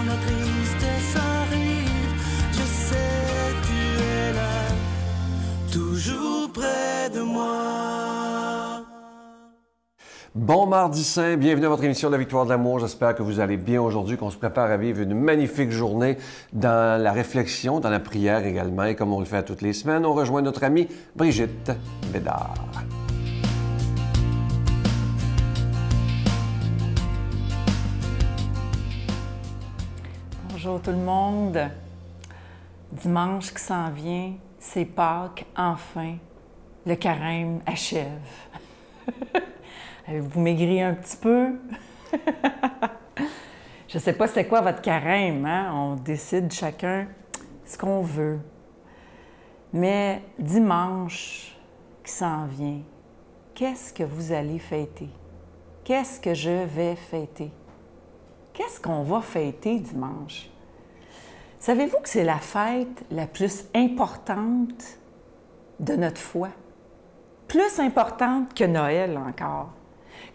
la tristesse arrive, je sais tu es là, toujours près de moi. Bon mardi saint, bienvenue à votre émission de la Victoire de l'amour. J'espère que vous allez bien aujourd'hui, qu'on se prépare à vivre une magnifique journée dans la réflexion, dans la prière également. Et comme on le fait toutes les semaines, on rejoint notre amie Brigitte Bédard. Bonjour tout le monde. Dimanche qui s'en vient, c'est Pâques, enfin. Le carême achève. Avez-vous maigri un petit peu? Je ne sais pas c'est quoi votre carême, hein? On décide chacun ce qu'on veut. Mais dimanche qui s'en vient, qu'est-ce que vous allez fêter? Qu'est-ce que je vais fêter? Qu'est-ce qu'on va fêter dimanche? Savez-vous que c'est la fête la plus importante de notre foi? Plus importante que Noël encore.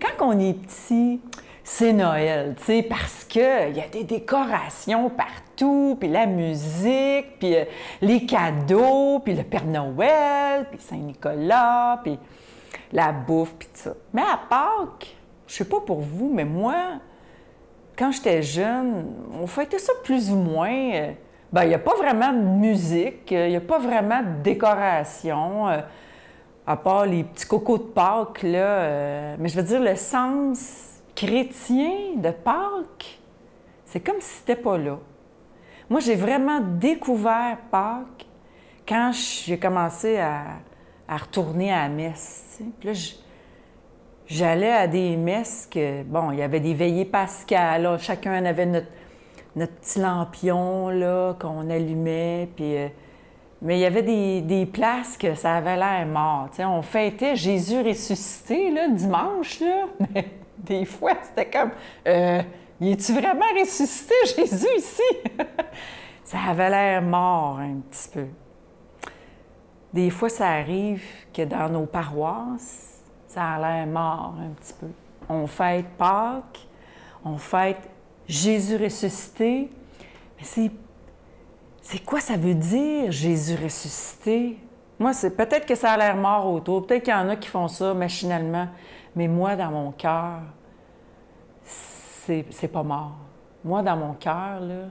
Quand on est petit, c'est Noël, tu sais, parce qu'il y a des décorations partout, puis la musique, puis les cadeaux, puis le Père Noël, puis Saint-Nicolas, puis la bouffe, puis tout ça. Mais à Pâques, je sais pas pour vous, mais moi, quand j'étais jeune, on fêtait ça plus ou moins. Ben, il n'y a pas vraiment de musique, il n'y a pas vraiment de décoration. À part les petits cocos de Pâques, là. Mais je veux dire, le sens chrétien de Pâques, c'est comme si c'était pas là. Moi, j'ai vraiment découvert Pâques quand j'ai commencé à retourner à la messe. Tu sais. Puis là, j'allais à des messes que, bon, il y avait des veillées pascales, là, chacun avait notre petit lampion, là, qu'on allumait, puis... Mais il y avait des places que ça avait l'air mort. Tu sais, on fêtait Jésus ressuscité, là, dimanche, là. Mais des fois, c'était comme, il est-tu vraiment ressuscité, Jésus, ici? Ça avait l'air mort un petit peu. Des fois, ça arrive que dans nos paroisses, ça a l'air mort un petit peu. On fête Pâques, on fête Jésus ressuscité, mais c'est quoi ça veut dire, Jésus ressuscité? Moi, c'est peut-être que ça a l'air mort autour, peut-être qu'il y en a qui font ça machinalement, mais moi, dans mon cœur, c'est pas mort. Moi, dans mon cœur, là,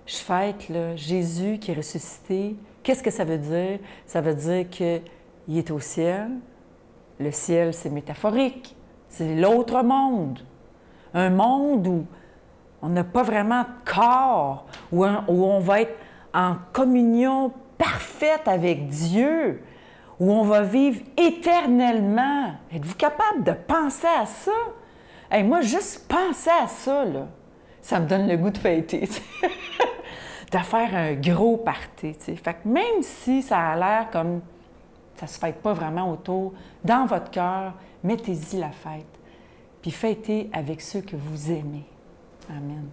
je fête là, Jésus qui est ressuscité. Qu'est-ce que ça veut dire? Ça veut dire qu'il est au ciel. Le ciel, c'est métaphorique. C'est l'autre monde. Un monde où on n'a pas vraiment de corps, où on va être en communion parfaite avec Dieu, où on va vivre éternellement. Êtes-vous capable de penser à ça? Hey, moi, juste penser à ça, là, ça me donne le goût de fêter, de faire un gros party. T'sais. Fait que même si ça a l'air comme ça ne se fête pas vraiment autour, dans votre cœur, mettez-y la fête, puis fêtez avec ceux que vous aimez. Amen.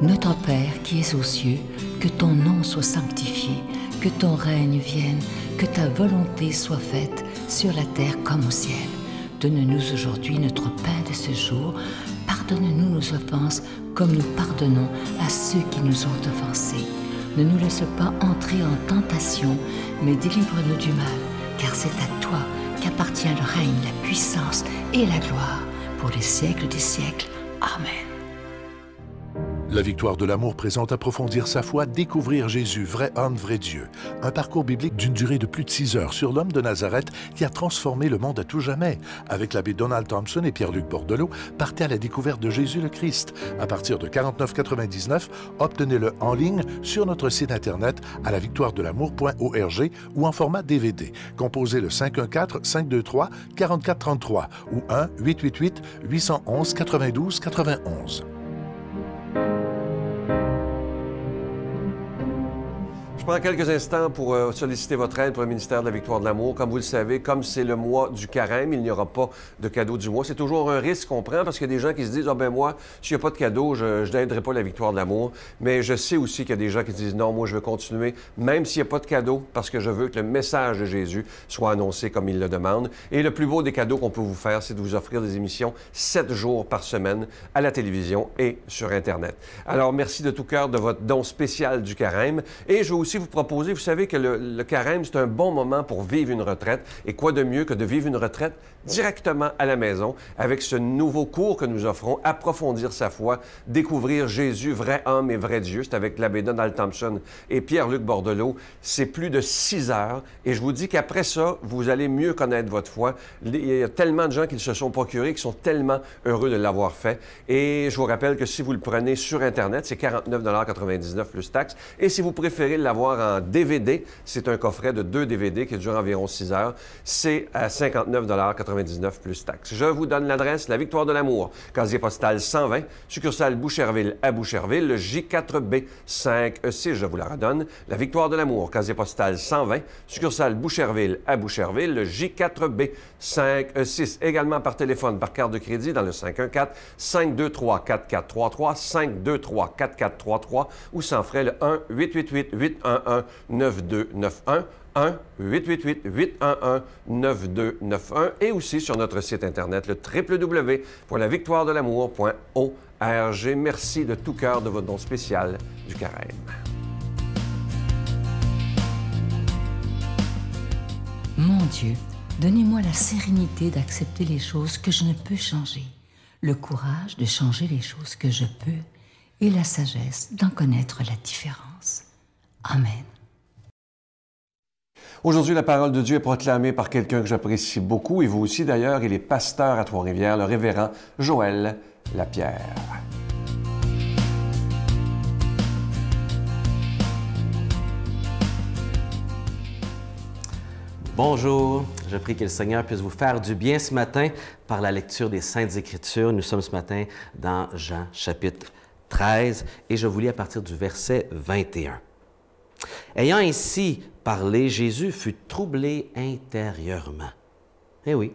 Notre Père qui es aux cieux, que ton nom soit sanctifié, que ton règne vienne, que ta volonté soit faite sur la terre comme au ciel. Donne-nous aujourd'hui notre pain de ce jour. Pardonne-nous nos offenses comme nous pardonnons à ceux qui nous ont offensés. Ne nous laisse pas entrer en tentation, mais délivre-nous du mal, car c'est à toi qu'appartient le règne, la puissance et la gloire pour les siècles des siècles. Amen. La Victoire de l'amour présente Approfondir sa foi, découvrir Jésus, vrai homme, vrai Dieu. Un parcours biblique d'une durée de plus de 6 heures sur l'homme de Nazareth qui a transformé le monde à tout jamais. Avec l'abbé Donald Thompson et Pierre-Luc Bordelot, partez à la découverte de Jésus le Christ. À partir de 49,99, obtenez-le en ligne sur notre site internet à lavictoiredelamour.org ou en format DVD. Composez le 514-523-4433 ou 1-888-811-92-91. Je prends quelques instants pour solliciter votre aide pour le ministère de la Victoire de l'Amour. Comme vous le savez, comme c'est le mois du carême, il n'y aura pas de cadeau du mois. C'est toujours un risque qu'on prend parce qu'il y a des gens qui se disent « Ah ben moi, s'il n'y a pas de cadeau, je n'aiderai pas la Victoire de l'Amour. » Mais je sais aussi qu'il y a des gens qui disent « Non, moi je veux continuer, même s'il n'y a pas de cadeau, parce que je veux que le message de Jésus soit annoncé comme il le demande. » Et le plus beau des cadeaux qu'on peut vous faire, c'est de vous offrir des émissions 7 jours par semaine à la télévision et sur Internet. Alors, merci de tout cœur de votre don spécial du carême. Et je veux aussi vous proposer, vous savez que le carême, c'est un bon moment pour vivre une retraite. Et quoi de mieux que de vivre une retraite directement à la maison avec ce nouveau cours que nous offrons, Approfondir sa foi, découvrir Jésus, vrai homme et vrai Dieu. C'est avec l'abbé Donald Thompson et Pierre-Luc Bordelot. C'est plus de 6 heures. Et je vous dis qu'après ça, vous allez mieux connaître votre foi. Il y a tellement de gens qui se sont procurés, qui sont tellement heureux de l'avoir fait. Et je vous rappelle que si vous le prenez sur Internet, c'est 49,99 $ plus taxes. Et si vous préférez l'avoir en DVD, c'est un coffret de 2 DVD qui dure environ 6 heures. C'est à 59,99 $ plus taxes. Je vous donne l'adresse, La Victoire de l'Amour, casier postal 120, succursale Boucherville à Boucherville, le J4B 5E6, je vous la redonne. La Victoire de l'Amour, casier postal 120, succursale Boucherville à Boucherville, le J4B 5E6. Également par téléphone, par carte de crédit dans le 514-523-4433, 523-4433 ou sans frais le 1-888-811-9291. 1-888-811-9291 et aussi sur notre site Internet, le www.lavictoiredelamour.org. Merci de tout cœur de votre don spécial du carême. Mon Dieu, donnez-moi la sérénité d'accepter les choses que je ne peux changer, le courage de changer les choses que je peux et la sagesse d'en connaître la différence. Amen. Aujourd'hui, la parole de Dieu est proclamée par quelqu'un que j'apprécie beaucoup, et vous aussi d'ailleurs, il est pasteur à Trois-Rivières, le révérend Joël Lapierre. Bonjour, je prie que le Seigneur puisse vous faire du bien ce matin par la lecture des Saintes Écritures. Nous sommes ce matin dans Jean chapitre 13 et je vous lis à partir du verset 21. Ayant ainsi parlé, Jésus fut troublé intérieurement. Eh oui,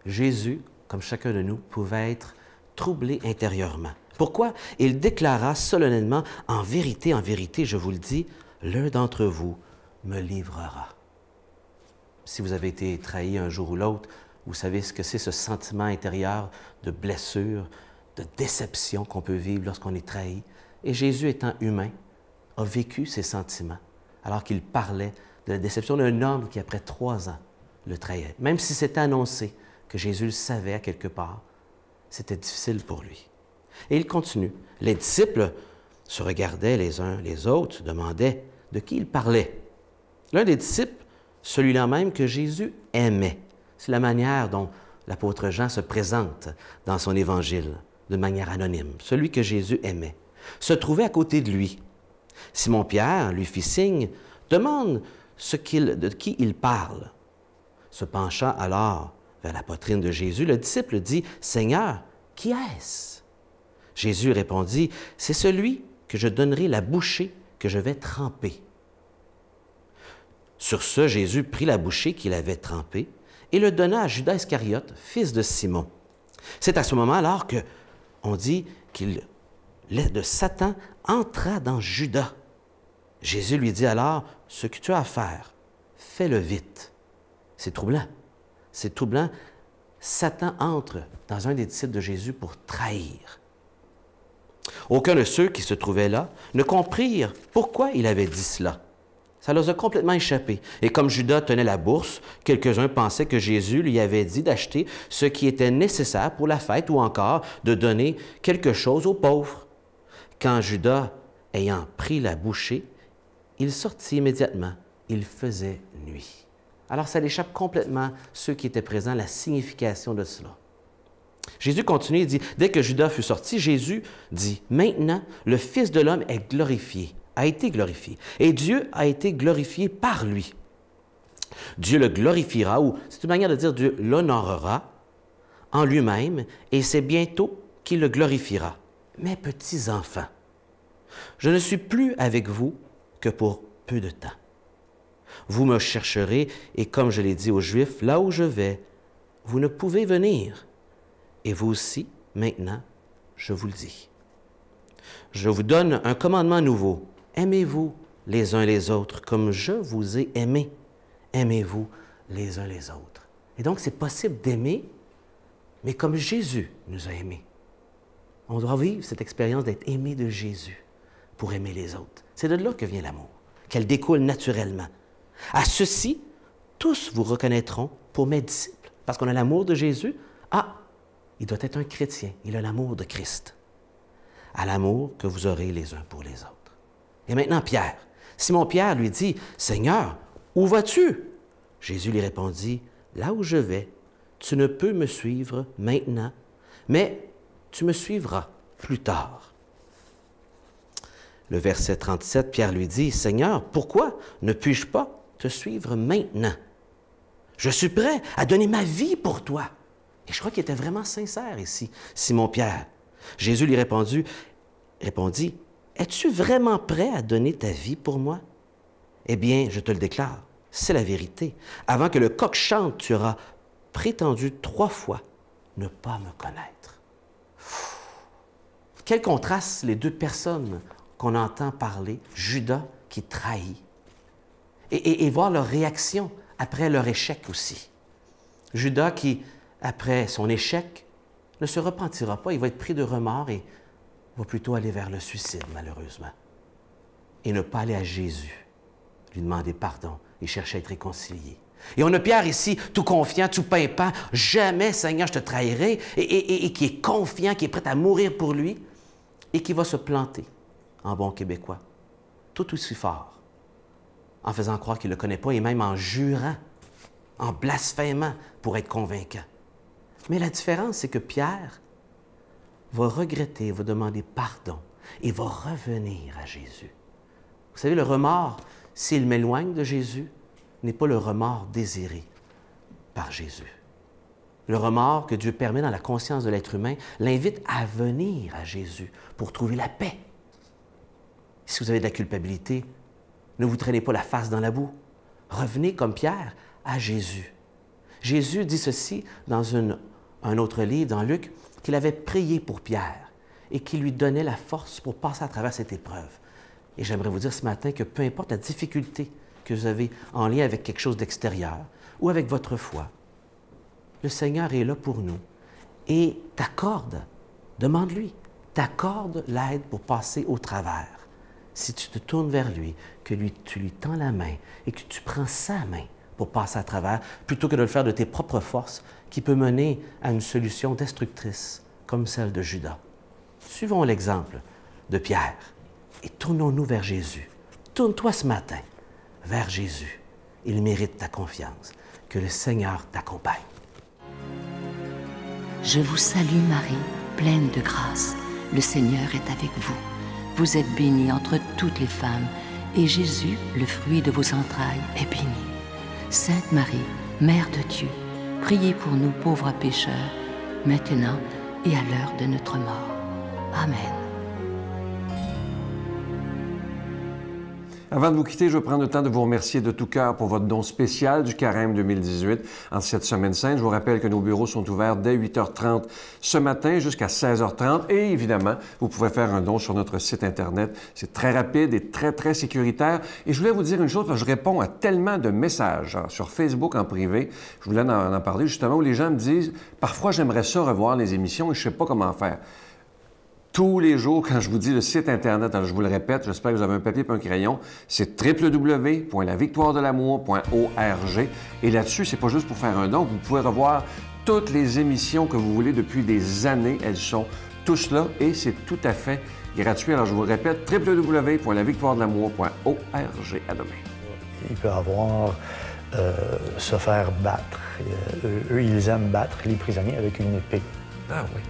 Jésus, comme chacun de nous, pouvait être troublé intérieurement. Pourquoi? Il déclara solennellement, en vérité, je vous le dis, l'un d'entre vous me livrera. Si vous avez été trahi un jour ou l'autre, vous savez ce que c'est ce sentiment intérieur de blessure, de déception qu'on peut vivre lorsqu'on est trahi. Et Jésus, étant humain, a vécu ces sentiments alors qu'il parlait de la déception d'un homme qui, après 3 ans, le trahissait. Même si c'était annoncé que Jésus le savait à quelque part, c'était difficile pour lui. Et il continue. Les disciples se regardaient les uns les autres, se demandaient de qui il parlait. L'un des disciples, celui-là même que Jésus aimait. C'est la manière dont l'apôtre Jean se présente dans son évangile, de manière anonyme. Celui que Jésus aimait se trouvait à côté de lui. Simon-Pierre lui fit signe, demande de qui il parle. Se penchant alors vers la poitrine de Jésus, le disciple dit, « Seigneur, qui est-ce? » Jésus répondit, « C'est celui que je donnerai la bouchée que je vais tremper. » Sur ce, Jésus prit la bouchée qu'il avait trempée et le donna à Judas Iscariote, fils de Simon. C'est à ce moment alors que on dit de Satan entra dans Judas. Jésus lui dit alors, « Ce que tu as à faire, fais-le vite. » C'est troublant. C'est troublant. Satan entre dans un des disciples de Jésus pour trahir. Aucun de ceux qui se trouvaient là ne comprirent pourquoi il avait dit cela. Ça leur a complètement échappé. Et comme Judas tenait la bourse, quelques-uns pensaient que Jésus lui avait dit d'acheter ce qui était nécessaire pour la fête ou encore de donner quelque chose aux pauvres. Quand Judas, ayant pris la bouchée, il sortit immédiatement. Il faisait nuit. Alors ça l'échappe complètement, ceux qui étaient présents, la signification de cela. Jésus continue et dit, dès que Judas fut sorti, Jésus dit, « Maintenant, le Fils de l'homme est glorifié. » a été glorifié. Et Dieu a été glorifié par lui. Dieu le glorifiera, ou c'est une manière de dire Dieu l'honorera en lui-même, et c'est bientôt qu'il le glorifiera. Mes petits enfants, je ne suis plus avec vous que pour peu de temps. Vous me chercherez, et comme je l'ai dit aux Juifs, là où je vais, vous ne pouvez venir. Et vous aussi, maintenant, je vous le dis. Je vous donne un commandement nouveau. Aimez-vous les uns les autres comme je vous ai aimé. Aimez-vous les uns les autres. Et donc, c'est possible d'aimer, mais comme Jésus nous a aimés. On doit vivre cette expérience d'être aimé de Jésus pour aimer les autres. C'est de là que vient l'amour, qu'elle découle naturellement. À ceci, tous vous reconnaîtront pour mes disciples. Parce qu'on a l'amour de Jésus. Ah, il doit être un chrétien. Il a l'amour de Christ. À l'amour que vous aurez les uns pour les autres. Et maintenant, Pierre. Simon-Pierre lui dit, « Seigneur, où vas-tu? » Jésus lui répondit, « Là où je vais, tu ne peux me suivre maintenant, mais tu me suivras plus tard. » Le verset 37, Pierre lui dit, « Seigneur, pourquoi ne puis-je pas te suivre maintenant? Je suis prêt à donner ma vie pour toi. » Et je crois qu'il était vraiment sincère ici, Simon-Pierre. Jésus lui répondit, « Es-tu vraiment prêt à donner ta vie pour moi? Eh bien, je te le déclare, c'est la vérité. Avant que le coq chante, tu auras prétendu 3 fois ne pas me connaître. » Quel contraste les deux personnes qu'on entend parler, Judas qui trahit, et voir leur réaction après leur échec aussi. Judas qui, après son échec, ne se repentira pas, il va être pris de remords et va plutôt aller vers le suicide, malheureusement. Et ne pas aller à Jésus, lui demander pardon et chercher à être réconcilié. Et on a Pierre ici, tout confiant, tout pimpant, « Jamais, Seigneur, je te trahirai », et qui est confiant, qui est prêt à mourir pour lui, et qui va se planter, en bon québécois, tout aussi fort, en faisant croire qu'il ne le connaît pas, et même en jurant, en blasphémant pour être convaincant. Mais la différence, c'est que Pierre va regretter, va demander pardon, et va revenir à Jésus. Vous savez, le remords, s'il m'éloigne de Jésus, n'est pas le remords désiré par Jésus. Le remords que Dieu permet dans la conscience de l'être humain l'invite à venir à Jésus pour trouver la paix. Si vous avez de la culpabilité, ne vous traînez pas la face dans la boue. Revenez comme Pierre à Jésus. Jésus dit ceci dans un autre livre, dans Luc, qu'il avait prié pour Pierre et qu'il lui donnait la force pour passer à travers cette épreuve. Et j'aimerais vous dire ce matin que peu importe la difficulté que vous avez en lien avec quelque chose d'extérieur ou avec votre foi, le Seigneur est là pour nous et t'accorde, demande-lui, t'accorde l'aide pour passer au travers. Si tu te tournes vers lui, que tu lui tends la main et que tu prends sa main pour passer à travers, plutôt que de le faire de tes propres forces, qui peut mener à une solution destructrice, comme celle de Judas. Suivons l'exemple de Pierre et tournons-nous vers Jésus. Tourne-toi ce matin vers Jésus. Il mérite ta confiance. Que le Seigneur t'accompagne. Je vous salue Marie, pleine de grâce. Le Seigneur est avec vous. Vous êtes bénie entre toutes les femmes, et Jésus, le fruit de vos entrailles, est béni. Sainte Marie, Mère de Dieu, priez pour nous pauvres pécheurs, maintenant et à l'heure de notre mort. Amen. Avant de vous quitter, je veux prendre le temps de vous remercier de tout cœur pour votre don spécial du Carême 2018 en cette semaine sainte. Je vous rappelle que nos bureaux sont ouverts dès 8h30 ce matin jusqu'à 16h30 et évidemment, vous pouvez faire un don sur notre site Internet. C'est très rapide et très, très sécuritaire. Et je voulais vous dire une chose, parce que je réponds à tellement de messages sur Facebook en privé. Je voulais en parler justement où les gens me disent « Parfois, j'aimerais ça revoir les émissions et je ne sais pas comment faire. » Tous les jours, quand je vous dis le site Internet, alors je vous le répète, j'espère que vous avez un papier et un crayon, c'est www.lavictoiredelamour.org. Et là-dessus, c'est pas juste pour faire un don, vous pouvez revoir toutes les émissions que vous voulez depuis des années. Elles sont tous là et c'est tout à fait gratuit. Alors je vous le répète, www.lavictoiredelamour.org. À demain. Il peut avoir se faire battre. Eux, ils aiment battre les prisonniers avec une épée. Ah oui.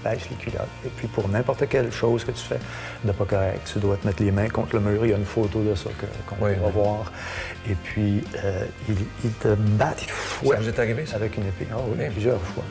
Baisse les culottes. Et puis pour n'importe quelle chose que tu fais de pas correct, tu dois te mettre les mains contre le mur. Il y a une photo de ça qu'on va voir. Et puis, ils te battent, ils te fouettent avec une épée. Ah oui, plusieurs fois.